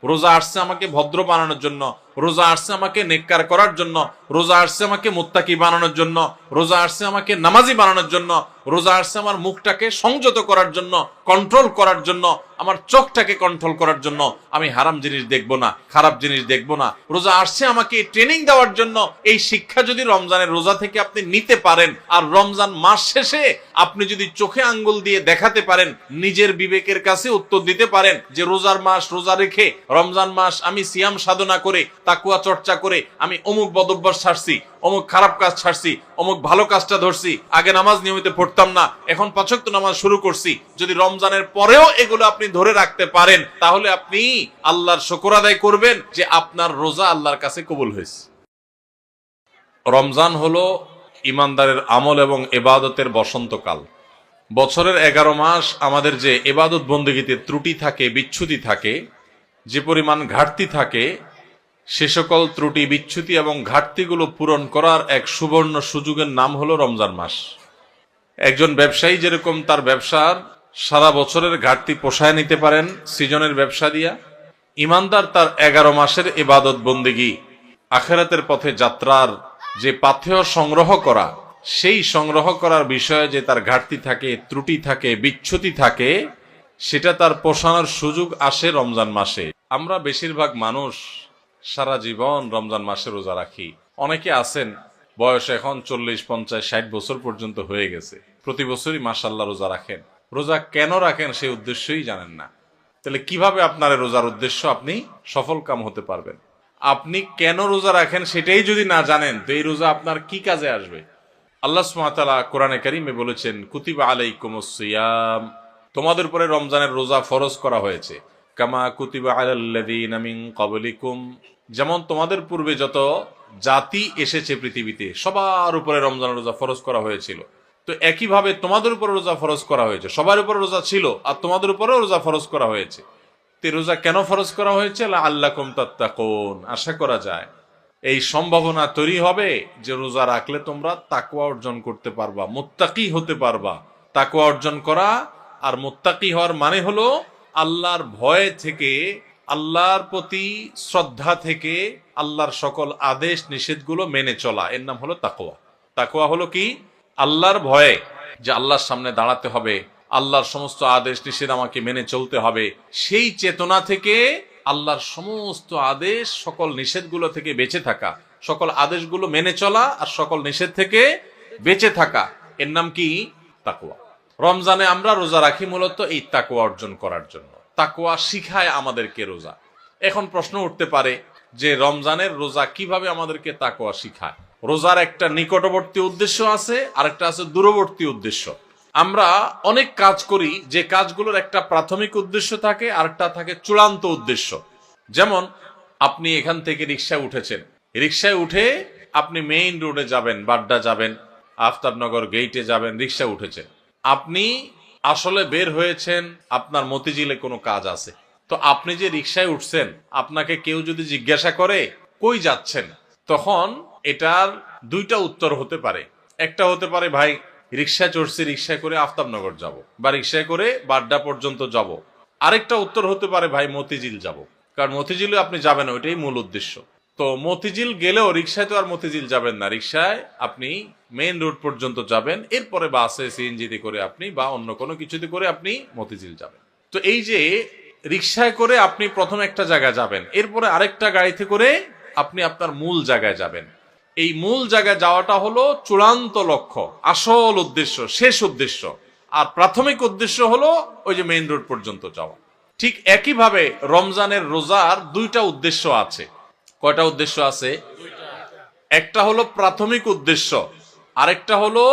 রোজা আসছে আমাকে ভদ্র বানানোর জন্য, রোজা আসছে আমাকে নেককার করার জন্য, রোজা আসছে আমাকে মুত্তাকি বানানোর জন্য, রোজা আসছে আমাকে নামাজি বানানোর জন্য, রোজা আসছে আমার মুখটাকে সংযত করার জন্য, কন্ট্রোল করার জন্য, আমার চোখটাকে কন্ট্রোল করার জন্য। আমি হারাম জিনিস দেখবো না, খারাপ জিনিস দেখবো না। রোজা আসছে আমাকে ট্রেনিং দেওয়ার জন্য। এই শিক্ষা যদি রমজানের রোজা থেকে আপনি নিতে পারেন, আর রমজান মাস শেষে আপনি যদি চোখে আঙ্গুল দিয়ে দেখাতে পারেন, নিজের বিবেকের কাছে উত্তর দিতে পারেন যে রোজার মাস রোজা রেখে, রমজান মাস আমি সিয়াম সাধনা করে, তাকুয়া চর্চা করে আমি অমুক বদভ্যাস ছাড়ছি, অমুক খারাপ কাজ ছাড়ছি, অমুক ভালো কাজটা ধরছি, আগে নামাজ নিয়মিত পড়তাম না, এখন 5 ওয়াক্ত নামাজ শুরু করছি। যদি রমজানের পরেও এগুলো আপনি ধরে রাখতে পারেন, তাহলে আপনি আল্লাহর শুকর আদায় করবেন যে আপনার রোজা আল্লাহর কাছে কবুল হয়েছে। রমজান হলো ইমানদারের আমল এবং ইবাদতের বসন্তকাল। বছরের 11 মাস আমাদের যে ইবাদত বন্দেগীতে ত্রুটি থাকে, বিচ্যুতি থাকে, যে পরিমাণ ঘাটতি থাকে, সে সকল ত্রুটি, বিচ্যুতি এবং ঘাটতিগুলো পূরণ করার এক সুবর্ণ সুযোগের নাম হলো রমজান মাস। একজন ব্যবসায়ী যেরকম তার ব্যবসার সারা বছরের ঘাটতি পোষায় নিতে পারেন সিজনের ব্যবসা দিয়া, ইমানদার তার 11 মাসের ইবাদত বন্দেগী, আখিরাতের পথে যাত্রার যে পাথেয় সংগ্রহ করা, সেই সংগ্রহ করার বিষয়ে যে তার ঘাটতি থাকে, ত্রুটি থাকে, বিচ্যুতি থাকে, সেটা তার পোষানোর সুযোগ আসে রমজান মাসে। আমরা বেশিরভাগ মানুষ সারা জীবন রমজান মাসে রোজা রাখি। অনেকে আছেন বয়স এখন 40, 50, 60 বছর পর্যন্ত হয়ে গেছে, প্রতি বছরই মাশাআল্লাহ রোজা রাখেন। রোজা কেন রাখেন সেই উদ্দেশ্যই জানেন না। তাহলে কিভাবে আপনার রোজার উদ্দেশ্য আপনি সফল কাম হতে পারবেন? আপনি কেন রোজা রাখেন সেটাই যদি না জানেন, তো এই রোজা আপনার কি কাজে আসবে? আল্লাহ সুবহানাহু ওয়া তাআলা কোরআনে কারীমে বলেছেন, কুতিবা আলাইকুমুস সিয়াম, তোমাদের উপরে রমজানের রোজা ফরজ করা হয়েছে। কামা কুতিবা আলাল্লাযীনা মিন ক্বাবলিকুম, যেমন তোমাদের পূর্বে যত জাতি এসেছে পৃথিবীতে সবার উপরে রমজানের রোজা ফরজ করা হয়েছিল। তো একইভাবে তোমাদের উপরে রোজা ফরজ করা হয়েছে। সবার উপরে রোজা ছিল আর তোমাদের উপরেও রোজা ফরজ করা হয়েছে। তো রোজা কেন ফরজ করা হয়েছে? লাআল্লাকুম তাত্তাকুন, আশা করা যায় এই সম্ভাবনা তৈরি হবে যে রোজা রাখলে তোমরা তাকওয়া অর্জন করতে পারবা, মুত্তাকি হতে পারবা। তাকওয়া অর্জন করা আর মুত্তাকি হওয়ার মানে হলো আল্লাহর ভয় থেকে, আল্লাহর প্রতি শ্রদ্ধা থেকে, আল্লাহর সকল আদেশ নিষেধগুলো মেনে চলা, এর নাম হলো তাকওয়া। তাকওয়া হলো কি? আল্লাহর ভয়ে, যে আল্লাহর সামনে দাঁড়াতে হবে, আল্লাহর সমস্ত আদেশ নিষেধ আমাকে মেনে চলতে হবে, সেই চেতনা থেকে আল্লাহর সমস্ত আদেশ, সকল নিষেধগুলো থেকে বেঁচে থাকা, সকল আদেশগুলো মেনে চলা আর সকল নিষেধ থেকে বেঁচে থাকা, এর নাম কি? তাকওয়া। রমজানে আমরা রোজা রাখি মূলত এই তাকওয়া অর্জন করার জন্য। তাকওয়া শিখায় আমাদেরকে রোজা। এখন প্রশ্ন উঠতে পারে যে রমজানের রোজা কিভাবে আমাদেরকে তাকওয়া শিখায়? রোজার একটা নিকটবর্তী উদ্দেশ্য আছে, আরেকটা আছে দূরবর্তী উদ্দেশ্য। আমরা অনেক কাজ করি যে কাজগুলোর একটা প্রাথমিক উদ্দেশ্য থাকে, আরেকটা থাকে চূড়ান্ত উদ্দেশ্য। যেমন আপনি এখান থেকে রিকশায় উঠেছেন, রিকশায় উঠে আপনি মেইন রোডে যাবেন, বাড্ডা যাবেন, আফতাবনগর গেইটে যাবেন, রিকশা উঠেছেন। আপনি আসলে বের হয়েছেন, আপনার মতিঝিলে কোনো কাজ আছে। তো আপনি যে রিকশায় উঠছেন, আপনাকে কেউ যদি জিজ্ঞাসা করে কই যাচ্ছেন, তখন এটার দুইটা উত্তর হতে পারে। একটা হতে পারে ভাই রিকশায় চড়ছি, রিকশায় করে আফতাবনগর যাব, বা রিকশায় করে বাড্ডা পর্যন্ত যাব। আরেকটা উত্তর হতে পারে ভাই মতিঝিল যাব, কারণ মতিঝিলে আপনি যাবেন, ওইটাই মূল উদ্দেশ্য। তো মতিঝিল গেলেও রিকশায় তো আর মতিঝিল যাবেন না, রিকশায় আপনি মেইন রোড পর্যন্ত যাবেন, এরপরে বাসে, সিএনজিতে করে আপনি বা অন্য কোনো কিছুতে করে আপনি মতিঝিল যাবেন। তো এই যে রিকশায় করে আপনি প্রথম একটা জায়গায় যাবেন, এরপরে আরেকটা গাড়িতে করে আপনি আপনার মূল জায়গায় যাবেন। এই মূল জায়গায় যাওয়াটা হলো চূড়ান্ত লক্ষ্য, আসল উদ্দেশ্য, শেষ উদ্দেশ্য। আর প্রাথমিক উদ্দেশ্য হলো ওই যে মেইন রোড পর্যন্ত যাওয়া। ঠিক একইভাবে রমজানের রোজার দুইটা উদ্দেশ্য আছে। কয়টা উদ্দেশ্য আছে? একটা হলো প্রাথমিক উদ্দেশ্য, আরেকটা হলো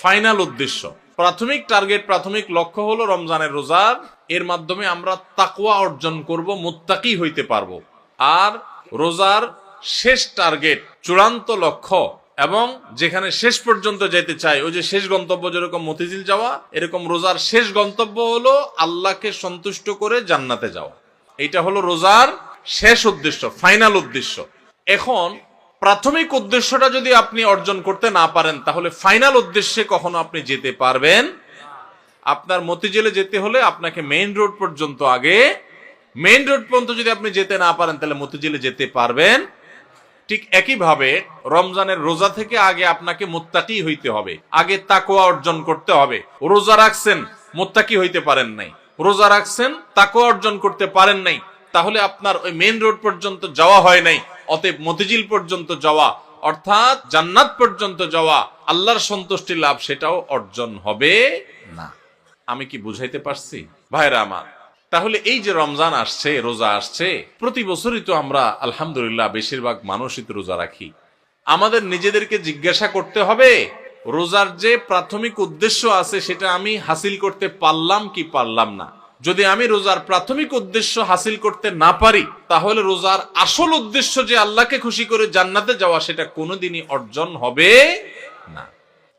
ফাইনাল উদ্দেশ্য। প্রাথমিক টার্গেট, প্রাথমিক লক্ষ্য হলো রমজানের রোজার, এর মাধ্যমে আমরা তাকওয়া অর্জন করব, মুত্তাকি হইতে পারবো। আর রোজার শেষ টার্গেট, চূড়ান্ত লক্ষ্য এবং যেখানে শেষ পর্যন্ত যেতে চাই, ওই যে শেষ গন্তব্য যেরকম মতিঝিল যাওয়া, এরকম রোজার শেষ গন্তব্য হলো আল্লাহকে সন্তুষ্ট করে জান্নাতে যাওয়া। এটা হলো রোজার শেষ উদ্দেশ্য, ফাইনাল উদ্দেশ্য। এখন প্রাথমিক উদ্দেশ্যটা যদি আপনি অর্জন করতে না পারেন, তাহলে ফাইনাল উদ্দেশ্যে কখনো আপনি যেতে পারবেন? আপনার মতিঝিলে যেতে হলে আপনাকে মেইন রোড পর্যন্ত আগে মেইন রোড পর্যন্ত যদি আপনি যেতে না পারেন তাহলে মতিঝিলে যেতে পারবেন। ঠিক একইভাবে রমজানের রোজা থেকে আগে আপনাকে মুত্তাকি হইতে হবে, আগে তাকওয়া অর্জন করতে হবে। রোজা রাখছেন, মুত্তাকি হইতে পারেন নাই, রোজা রাখছেন, তাকওয়া অর্জন করতে পারেন নাই, তাহলে আপনার ওই মেইন রোড পর্যন্ত যাওয়া হয় নাই। অতএব মতিঝিল পর্যন্ত যাওয়া অর্থাৎ জান্নাত পর্যন্ত যাওয়া, আল্লাহর সন্তুষ্টি লাভ, সেটাও অর্জন হবে না। আমি কি বুঝাইতে পারছি ভাইরা আমার? তাহলে এই যে রমজান আসছে, রোজা আসছে, প্রতি বছরই তো আমরা আলহামদুলিল্লাহ বেশিরভাগ মানুষই তো রোজা রাখি। আমাদের নিজেদেরকে জিজ্ঞাসা করতে হবে, রোজার যে প্রাথমিক উদ্দেশ্য আছে সেটা আমি হাসিল করতে পারলাম কি পারলাম না। যদি আমি রোজার প্রাথমিক উদ্দেশ্য হাসিল করতে না পারি, তাহলে রোজার আসল উদ্দেশ্য যে আল্লাহকে খুশি করে জান্নাতে যাওয়া, সেটা কোনোদিনই অর্জন হবে না।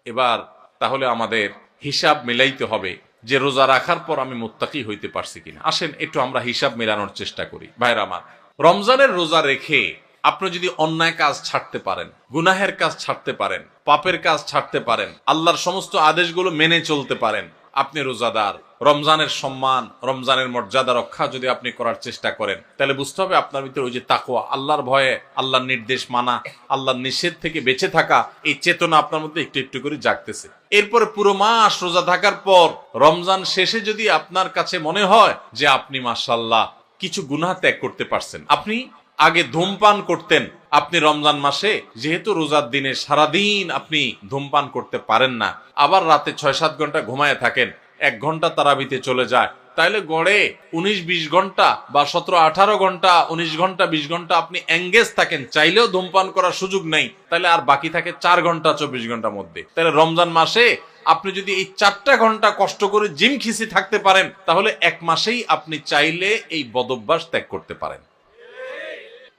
এবার তাহলে আমাদের হিসাব মিলাইতে হবে যে রোজা রাখার পর আমি মুত্তাকি হইতে পারছি কিনা। আসেন একটু আমরা হিসাব মেলানোর চেষ্টা করি। ভাইরা আমার, রমজানের রোজা রেখে আপনি যদি অন্যায় কাজ ছাড়তে পারেন, গুনাহের কাজ ছাড়তে পারেন, পাপের কাজ ছাড়তে পারেন, আল্লাহর সমস্ত আদেশগুলো মেনে চলতে পারেন, আপনি রোজাদার। রমজানের সম্মান, রমজানের মর্যাদা রক্ষা যদি আপনি করার চেষ্টা করেন, তাহলে বুঝতে হবে আপনার ভিতরে ওই যে তাকওয়া, আল্লাহর ভয়ে, আল্লাহর নির্দেশ মানা, আল্লাহর নিষেধ থেকে বেঁচে থাকা, এই চেতনা আপনার মধ্যে একটু একটু করে জাগতেছে। এরপরে পুরো মাস রোজা থাকার পর রমজান শেষে যদি আপনার কাছে মনে হয় যে আপনি মাশাআল্লাহ কিছু গুনাহ ত্যাগ করতে পারছেন, আপনি আগে ধূমপান করতেন, আপনি রমজান মাসে যেহেতু রোজার দিনে সারাদিন আপনি ধূমপান করতে পারেন না, আবার রাতে 6-7 ঘন্টা ঘুমায় থাকেন, 1 ঘন্টা তারাবিতে চলে যায়, তাইলে গড়ে 19-20 ঘন্টা বা 17-18 ঘন্টা, 19 ঘন্টা 20 ঘন্টা আপনি এঙ্গেজ থাকেন, চাইলেও ধূমপান করার সুযোগ নেই, তাহলে আর বাকি থাকে 4 ঘন্টা 24 ঘন্টার মধ্যে। তাহলে রমজান মাসে আপনি যদি এই 4টা ঘন্টা কষ্ট করে জিম খিসি থাকতে পারেন, তাহলে 1 মাসেই আপনি চাইলে এই বদভ্যাস ত্যাগ করতে পারেন।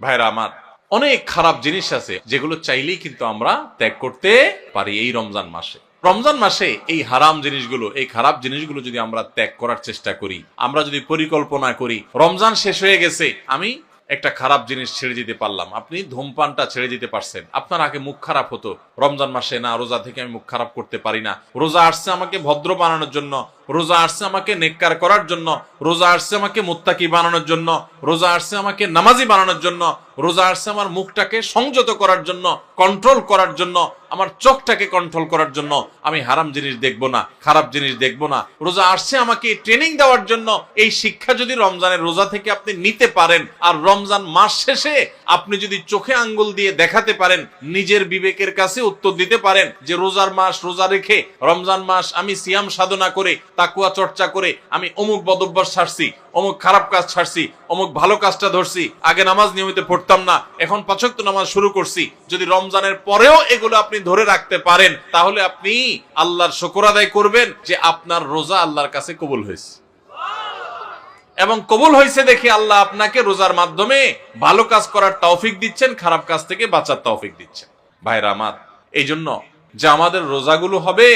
ভাইরা আমার, অনেক খারাপ জিনিস আছে যেগুলো চাইলেই কিন্তু আমরা ত্যাগ করতে পারি এই রমজান মাসে। রমজান মাসে এই হারাম জিনিসগুলো, এই খারাপ জিনিসগুলো যদি আমরা ত্যাগ করার চেষ্টা করি, আমরা যদি পরিকল্পনা করি, রমজান শেষ হয়ে গেছে, আমি একটা খারাপ জিনিস ছেড়ে দিতে পারলাম। আপনি ধূমপানটা ছেড়ে দিতে পারছেন। আপনার আগে মুখ খারাপ হতো, রমজান মাসে না, রোজা থেকে আমি মুখ খারাপ করতে পারি না, রোজা আসছে আমাকে ভদ্র বানানোর জন্য, রোজা আসছে আমাকে নেককার করার জন্য, রোজা আসছে আমাকে মুত্তাকি বানানোর জন্য, রোজা আসছে আমাকে নামাজি বানানোর জন্য, রোজা আসছে আমার মুখটাকে সংযত করার জন্য, কন্ট্রোল করার জন্য, আমার চোখটাকে কন্ট্রোল করার জন্য। আমি হারাম জিনিস দেখবো না, খারাপ জিনিস দেখবো না। রোজা আসছে আমাকে ট্রেনিং দেওয়ার জন্য। এই শিক্ষা যদি রমজানের রোজা থেকে আপনি নিতে পারেন, আর রমজান মাস শেষে আপনি যদি চোখে আঙ্গুল দিয়ে দেখাতে পারেন, নিজের বিবেকের কাছে উত্তর দিতে পারেন যে রোজার মাস রোজা রেখে, রমজান মাস আমি সিয়াম সাধনা করে, তাকওয়া চর্চা করে আমি অমুক বদভ্যাস ছাড়ছি, অমুক খারাপ কাজ ছাড়ছি, অমুক ভালো কাজটা ধরছি, আগে নামাজ নিয়মিত পড়তাম না, এখন 5 ওয়াক্ত নামাজ শুরু করছি। যদি রমজানের পরেও এগুলো আপনি ধরে রাখতে পারেন, তাহলে আপনি আল্লাহর শুকর আদায় করবেন যে আপনার রোজা আল্লাহর কাছে কবুল হয়েছে। এবং কবুল হয়েছে দেখে আল্লাহ আপনাকে রোজার মাধ্যমে ভালো কাজ করার তৌফিক দিচ্ছেন, খারাপ কাজ থেকে বাঁচার তৌফিক দিচ্ছেন। ভাইরা আমার, এই জন্য যে আমাদের রোজাগুলো হবে,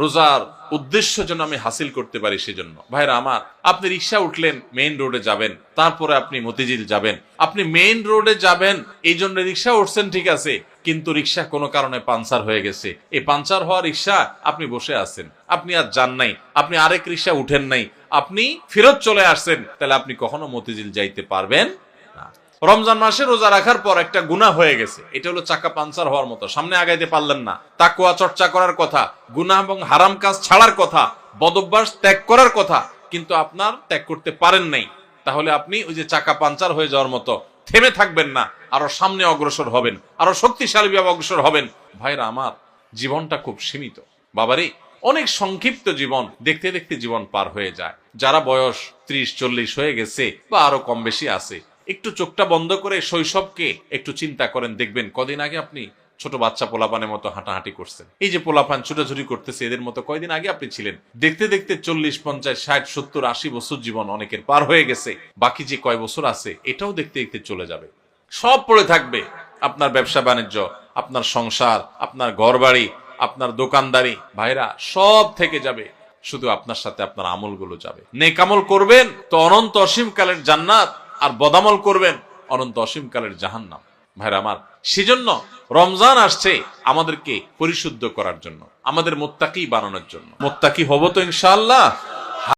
রোজার উদ্দেশ্য যেন আমি হাসিল করতে পারি, সেজন্য। ভাইরা আমার, আপনি রিক্সা উঠলেন, মেইন রোডে যাবেন, তারপরে আপনি মতিঝিল যাবেন, আপনি মেইন রোডে যাবেন এই জন্য রিক্সা উঠছেন, ঠিক আছে, কিন্তু রিক্সা কোনো কারণে পাঞ্চার হয়ে গেছে, এই পাঞ্চার হওয়া রিক্সা আপনি বসে আছেন, আপনি আর যান নাই, আপনি আরেক রিক্সা উঠেন নাই, আপনি ফেরত চলে আসছেন, তাহলে আপনি কখনো মতিঝিল যাইতে পারবেন না। রমজান মাসে রোজা রাখার পর একটা গুনাহ হয়ে গেছে, এটা হলো চাকা পাঞ্চার হওয়ার মতো, সামনে আগাইতে পারলেন না। তাকওয়া চর্চা করার কথা, গুনাহ এবং হারাম কাজ ছাড়ার কথা, বদভ্যাস ত্যাগ করার কথা, কিন্তু আপনার ত্যাগ করতে পারেন নাই, তাহলে আপনি ওই যে চাকা পাঞ্চার হয়ে যাওয়ার মতো থেমে থাকবেন না, আরো সামনে অগ্রসর হবেন, আরো শক্তিশালী ভাবে অগ্রসর হবেন। ভাইরা আমার, জীবনটা খুব সীমিত বাবারে, অনেক সংক্ষিপ্ত জীবন, দেখতে দেখতে জীবন পার হয়ে যায়। যারা বয়স 30-40 হয়ে গেছে বা আরো কম বেশি আছে, একটু চোখটা বন্ধ করে শৈশবকে একটু চিন্তা করেন, দেখবেন কদিন আগে আপনি ছোট বাচ্চা পোলাপানের মতো হাঁটাহাঁটি করছেন। এই যে পোলাপান ছুটাছুটি করতেছে, এদের মতো কয়দিন আগে আপনি ছিলেন। দেখতে দেখতে 40, 50, 60, 70, 80 বছর জীবন অনেকের পার হয়ে গেছে। বাকি যে কয় বছর আছে, এটাও দেখতে দেখতে চলে যাবে। সব পড়ে থাকবে, আপনার ব্যবসা বাণিজ্য, আপনার সংসার, আপনার ঘর বাড়ি, আপনার দোকানদারি, ভাইরা সব থেকে যাবে, শুধু আপনার সাথে আপনার আমলগুলো যাবে। নেক আমল করবেন তো অনন্ত অসীম কালের জান্নাত, আর বদামল করবেন অনন্ত অসীম কালের জাহান্নাম। ভাইরা আমার, সেজন্য রমজান আসছে আমাদেরকে পরিশুদ্ধ করার জন্য, আমাদের মুত্তাকি বানানোর জন্য। মুত্তাকি হব তো ইনশাআল্লাহ।